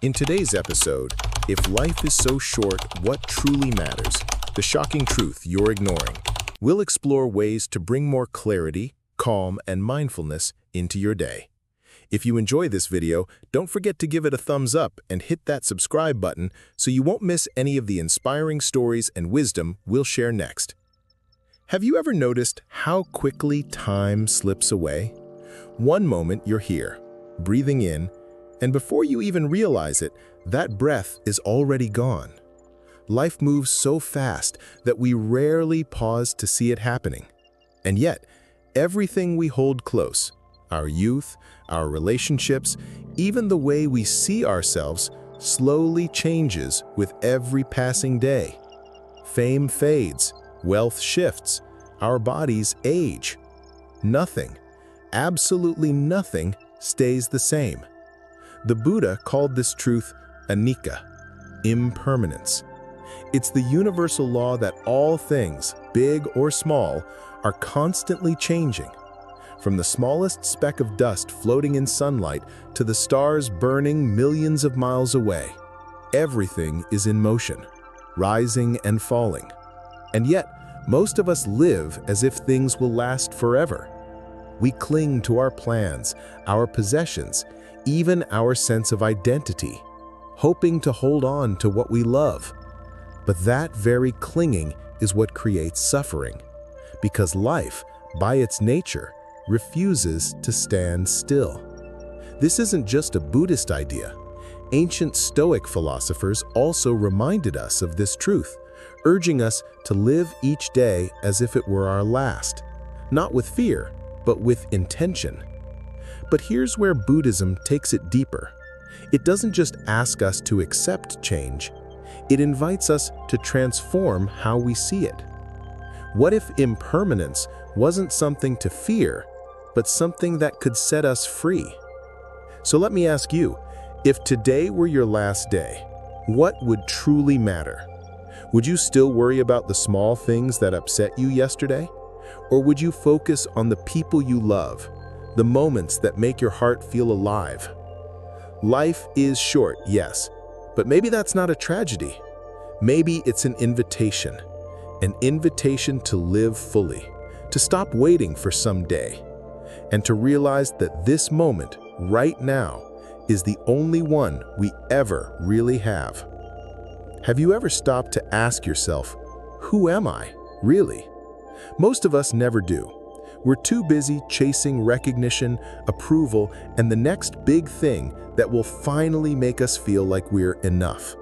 In today's episode, if life is so short, what truly matters? The shocking truth you're ignoring. We'll explore ways to bring more clarity, calm, and mindfulness into your day. If you enjoy this video, don't forget to give it a thumbs up and hit that subscribe button so you won't miss any of the inspiring stories and wisdom we'll share next. Have you ever noticed how quickly time slips away? One moment you're here, breathing in, and before you even realize it, that breath is already gone. Life moves so fast that we rarely pause to see it happening. And yet, everything we hold close, our youth, our relationships, even the way we see ourselves, slowly changes with every passing day. Fame fades, wealth shifts, our bodies age. Nothing, absolutely nothing, stays the same. The Buddha called this truth anicca, impermanence. It's the universal law that all things, big or small, are constantly changing. From the smallest speck of dust floating in sunlight to the stars burning millions of miles away, everything is in motion, rising and falling. And yet, most of us live as if things will last forever. We cling to our plans, our possessions, even our sense of identity, hoping to hold on to what we love. But that very clinging is what creates suffering, because life, by its nature, refuses to stand still. This isn't just a Buddhist idea. Ancient Stoic philosophers also reminded us of this truth, urging us to live each day as if it were our last, not with fear, but with intention. But here's where Buddhism takes it deeper. It doesn't just ask us to accept change, it invites us to transform how we see it. What if impermanence wasn't something to fear, but something that could set us free? So let me ask you, if today were your last day, what would truly matter? Would you still worry about the small things that upset you yesterday? Or would you focus on the people you love, the moments that make your heart feel alive? Life is short, yes, but maybe that's not a tragedy. Maybe it's an invitation to live fully, to stop waiting for some day, and to realize that this moment, right now, is the only one we ever really have. Have you ever stopped to ask yourself, who am I, really? Most of us never do. We're too busy chasing recognition, approval, and the next big thing that will finally make us feel like we're enough.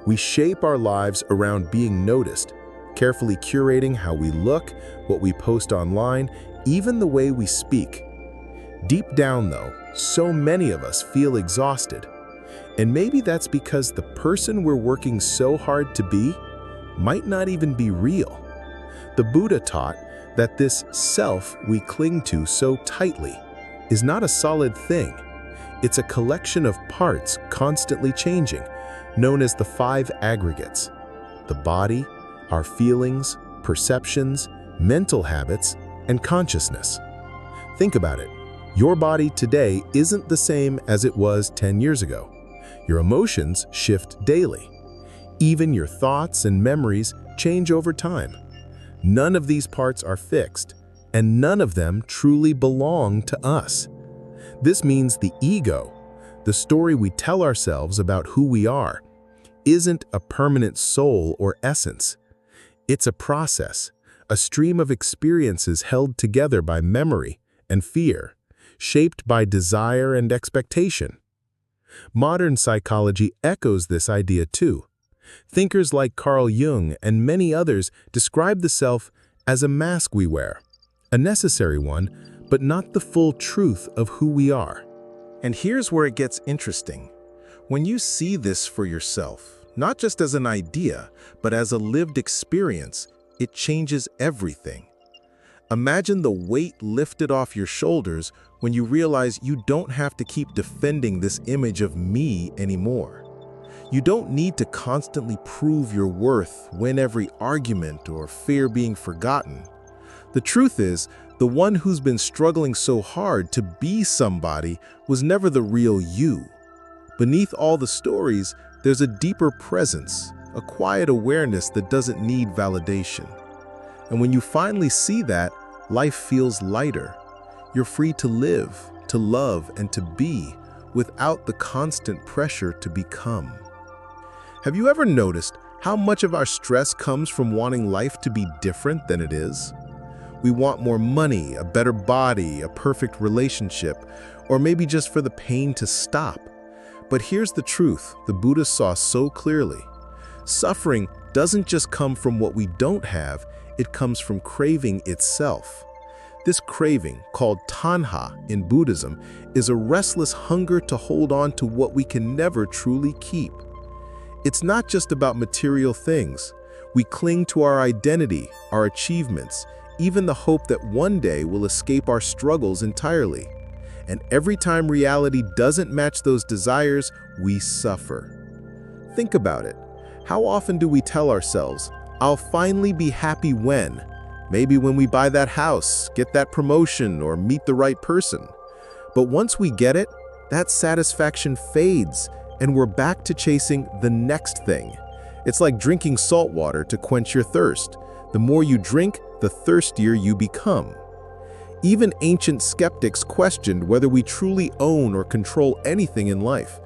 We shape our lives around being noticed, carefully curating how we look, what we post online, even the way we speak. Deep down, though, so many of us feel exhausted. And maybe that's because the person we're working so hard to be might not even be real. The Buddha taught that this self we cling to so tightly is not a solid thing. It's a collection of parts constantly changing, known as the 5 aggregates: the body, our feelings, perceptions, mental habits, and consciousness. Think about it. Your body today isn't the same as it was 10 years ago. Your emotions shift daily. Even your thoughts and memories change over time. None of these parts are fixed, and none of them truly belong to us. This means the ego, the story we tell ourselves about who we are, isn't a permanent soul or essence. It's a process, a stream of experiences held together by memory and fear, shaped by desire and expectation. Modern psychology echoes this idea too. Thinkers like Carl Jung and many others describe the self as a mask we wear, a necessary one, but not the full truth of who we are. And here's where it gets interesting. When you see this for yourself, not just as an idea, but as a lived experience, it changes everything. Imagine the weight lifted off your shoulders when you realize you don't have to keep defending this image of me anymore. You don't need to constantly prove your worth, win every argument, or fear being forgotten. The truth is, the one who's been struggling so hard to be somebody was never the real you. Beneath all the stories, there's a deeper presence, a quiet awareness that doesn't need validation. And when you finally see that, life feels lighter. You're free to live, to love, and to be without the constant pressure to become. Have you ever noticed how much of our stress comes from wanting life to be different than it is? We want more money, a better body, a perfect relationship, or maybe just for the pain to stop. But here's the truth the Buddha saw so clearly. Suffering doesn't just come from what we don't have, it comes from craving itself. This craving, called tanha in Buddhism, is a restless hunger to hold on to what we can never truly keep. It's not just about material things. We cling to our identity, our achievements, even the hope that one day we'll escape our struggles entirely. And every time reality doesn't match those desires, we suffer. Think about it. How often do we tell ourselves, "I'll finally be happy when"? Maybe when we buy that house, get that promotion, or meet the right person. But once we get it, that satisfaction fades, and we're back to chasing the next thing. It's like drinking salt water to quench your thirst. The more you drink, the thirstier you become. Even ancient skeptics questioned whether we truly own or control anything in life.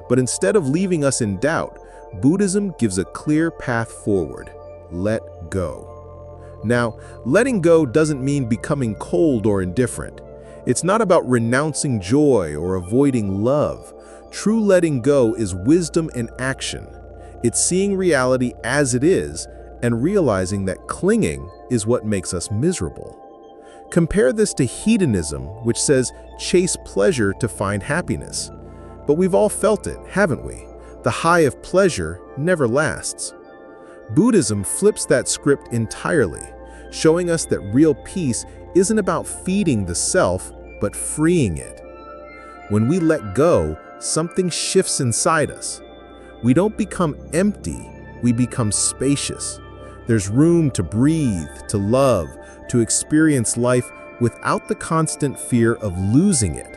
But instead of leaving us in doubt, Buddhism gives a clear path forward. Let go. Now, letting go doesn't mean becoming cold or indifferent. It's not about renouncing joy or avoiding love. True letting go is wisdom in action. It's seeing reality as it is and realizing that clinging is what makes us miserable. Compare this to hedonism, which says chase pleasure to find happiness. But we've all felt it, haven't we? The high of pleasure never lasts. Buddhism flips that script entirely, showing us that real peace isn't about feeding the self, but freeing it. When we let go, something shifts inside us. We don't become empty, we become spacious. There's room to breathe, to love, to experience life without the constant fear of losing it.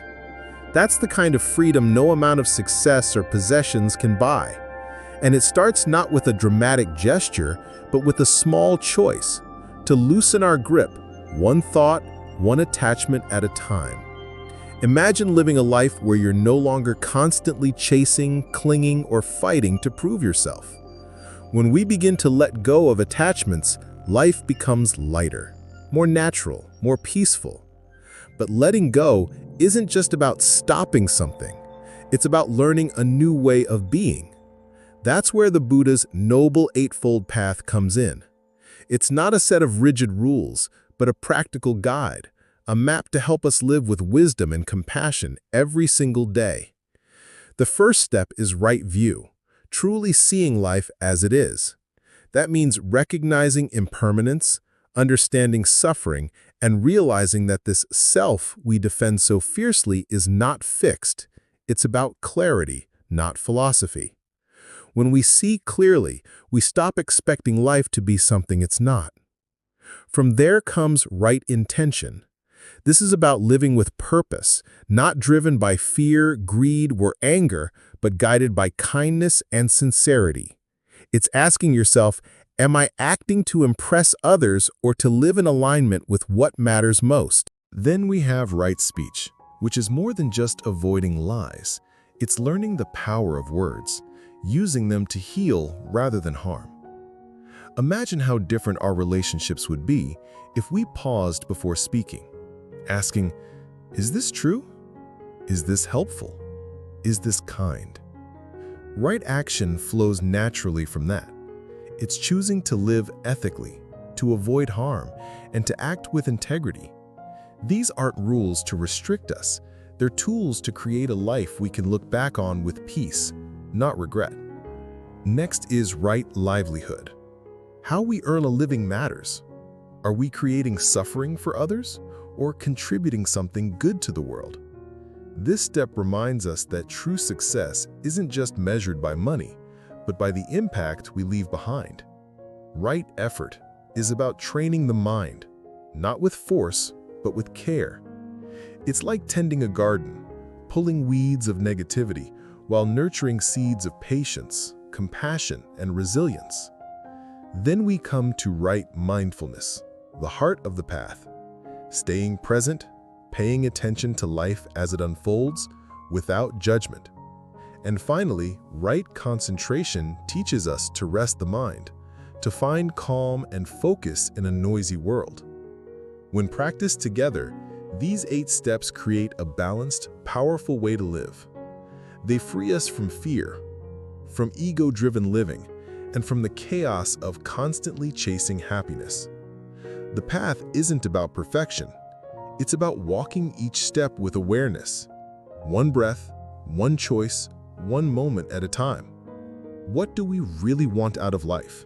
That's the kind of freedom no amount of success or possessions can buy. And it starts not with a dramatic gesture, but with a small choice, to loosen our grip, one thought, one attachment at a time. Imagine living a life where you're no longer constantly chasing, clinging, or fighting to prove yourself. When we begin to let go of attachments, life becomes lighter, more natural, more peaceful. But letting go isn't just about stopping something. It's about learning a new way of being. That's where the Buddha's Noble Eightfold Path comes in. It's not a set of rigid rules, but a practical guide, a map to help us live with wisdom and compassion every single day. The first step is right view, truly seeing life as it is. That means recognizing impermanence, understanding suffering, and realizing that this self we defend so fiercely is not fixed. It's about clarity, not philosophy. When we see clearly, we stop expecting life to be something it's not. From there comes right intention. This is about living with purpose, not driven by fear, greed, or anger, but guided by kindness and sincerity. It's asking yourself, am I acting to impress others or to live in alignment with what matters most? Then we have right speech, which is more than just avoiding lies. It's learning the power of words, using them to heal rather than harm. Imagine how different our relationships would be if we paused before speaking, asking, is this true? Is this helpful? Is this kind? Right action flows naturally from that. It's choosing to live ethically, to avoid harm, and to act with integrity. These aren't rules to restrict us. They're tools to create a life we can look back on with peace, not regret. Next is right livelihood. How we earn a living matters. Are we creating suffering for others or contributing something good to the world? This step reminds us that true success isn't just measured by money, but by the impact we leave behind. Right effort is about training the mind, not with force, but with care. It's like tending a garden, pulling weeds of negativity, while nurturing seeds of patience, compassion, and resilience. Then we come to right mindfulness, the heart of the path, staying present, paying attention to life as it unfolds without judgment. And finally, right concentration teaches us to rest the mind, to find calm and focus in a noisy world. When practiced together, these 8 steps create a balanced, powerful way to live. They free us from fear, from ego-driven living, and from the chaos of constantly chasing happiness. The path isn't about perfection. It's about walking each step with awareness. One breath, one choice, one moment at a time. What do we really want out of life?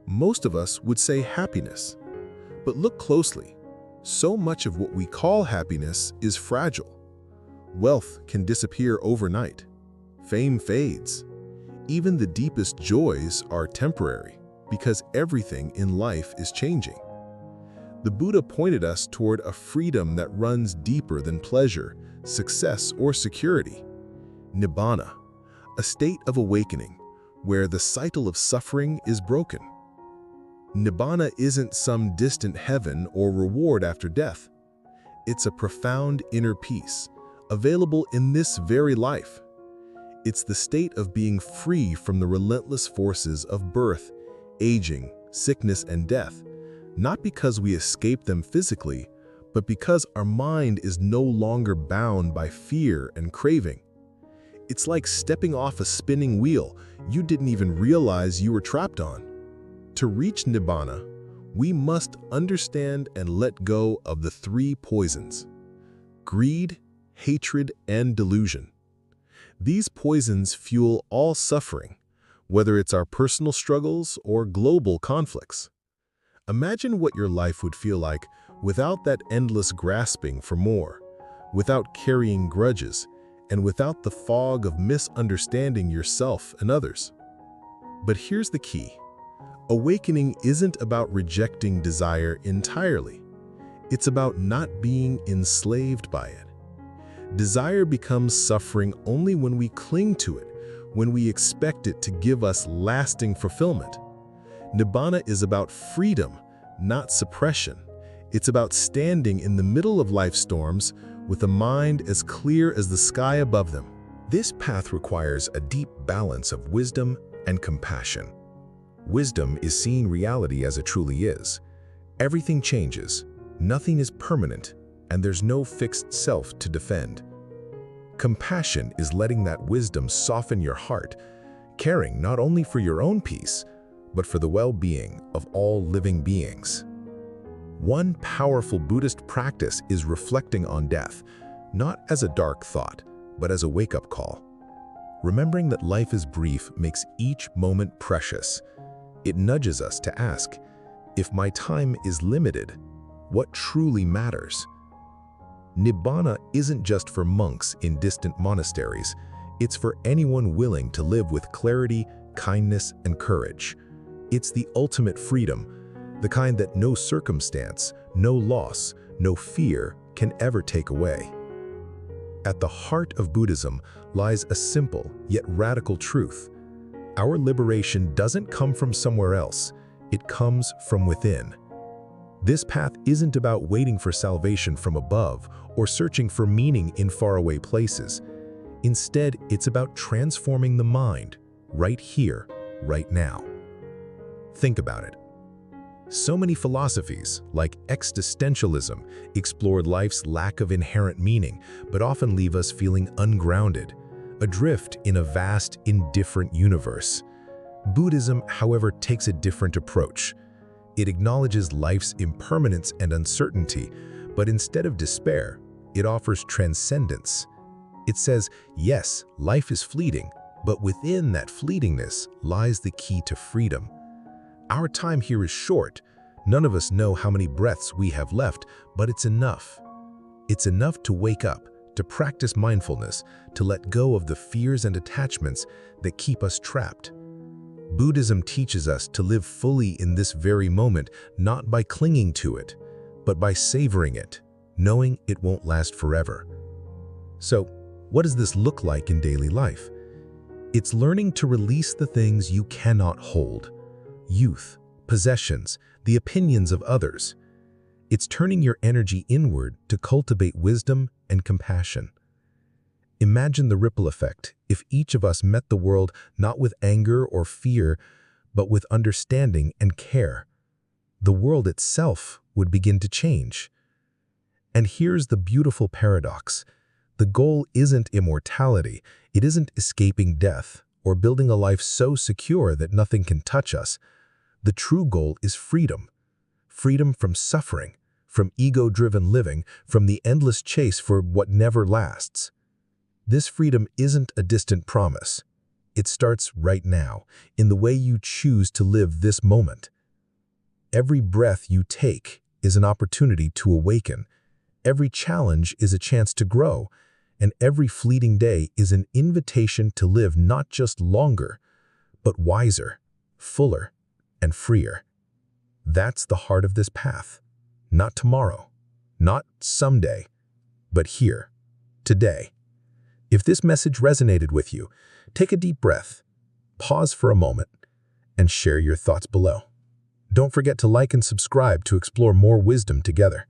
Most of us would say happiness. But look closely. So much of what we call happiness is fragile. Wealth can disappear overnight. Fame fades. Even the deepest joys are temporary because everything in life is changing. The Buddha pointed us toward a freedom that runs deeper than pleasure, success, or security. Nibbana, a state of awakening where the cycle of suffering is broken. Nibbana isn't some distant heaven or reward after death. It's a profound inner peace, available in this very life. It's the state of being free from the relentless forces of birth, aging, sickness, and death, not because we escape them physically, but because our mind is no longer bound by fear and craving. It's like stepping off a spinning wheel you didn't even realize you were trapped on. To reach Nibbana, we must understand and let go of the 3 poisons: greed, hatred, and delusion. These poisons fuel all suffering, whether it's our personal struggles or global conflicts. Imagine what your life would feel like without that endless grasping for more, without carrying grudges, and without the fog of misunderstanding yourself and others. But here's the key. Awakening isn't about rejecting desire entirely. It's about not being enslaved by it. Desire becomes suffering only when we cling to it, when we expect it to give us lasting fulfillment. Nibbana is about freedom, not suppression. It's about standing in the middle of life's storms with a mind as clear as the sky above them. This path requires a deep balance of wisdom and compassion. Wisdom is seeing reality as it truly is. Everything changes, nothing is permanent, and there's no fixed self to defend. Compassion is letting that wisdom soften your heart, caring not only for your own peace, but for the well-being of all living beings. One powerful Buddhist practice is reflecting on death, not as a dark thought, but as a wake-up call. Remembering that life is brief makes each moment precious. It nudges us to ask, if my time is limited, what truly matters? Nibbana isn't just for monks in distant monasteries. It's for anyone willing to live with clarity, kindness, and courage. It's the ultimate freedom, the kind that no circumstance, no loss, no fear can ever take away. At the heart of Buddhism lies a simple yet radical truth. Our liberation doesn't come from somewhere else, it comes from within. This path isn't about waiting for salvation from above or searching for meaning in faraway places. Instead, it's about transforming the mind, right here, right now. Think about it. So many philosophies, like existentialism, explored life's lack of inherent meaning, but often leave us feeling ungrounded, adrift in a vast, indifferent universe. Buddhism, however, takes a different approach. It acknowledges life's impermanence and uncertainty, but instead of despair, it offers transcendence. It says, yes, life is fleeting, but within that fleetingness lies the key to freedom. Our time here is short. None of us know how many breaths we have left, but it's enough. It's enough to wake up, to practice mindfulness, to let go of the fears and attachments that keep us trapped. Buddhism teaches us to live fully in this very moment, not by clinging to it, but by savoring it, knowing it won't last forever. So, What does this look like in daily life? It's learning to release the things you cannot hold. Youth, possessions, the opinions of others. It's turning your energy inward to cultivate wisdom and compassion. Imagine the ripple effect if each of us met the world not with anger or fear, but with understanding and care. The world itself would begin to change. And here's the beautiful paradox. The goal isn't immortality, it isn't escaping death or building a life so secure that nothing can touch us. The true goal is freedom. Freedom from suffering, from ego-driven living, from the endless chase for what never lasts. This freedom isn't a distant promise. It starts right now, in the way you choose to live this moment. Every breath you take is an opportunity to awaken. Every challenge is a chance to grow, and every fleeting day is an invitation to live not just longer, but wiser, fuller, and freer. That's the heart of this path. Not tomorrow, not someday, but here, today. If this message resonated with you, take a deep breath, pause for a moment, and share your thoughts below. Don't forget to like and subscribe to explore more wisdom together.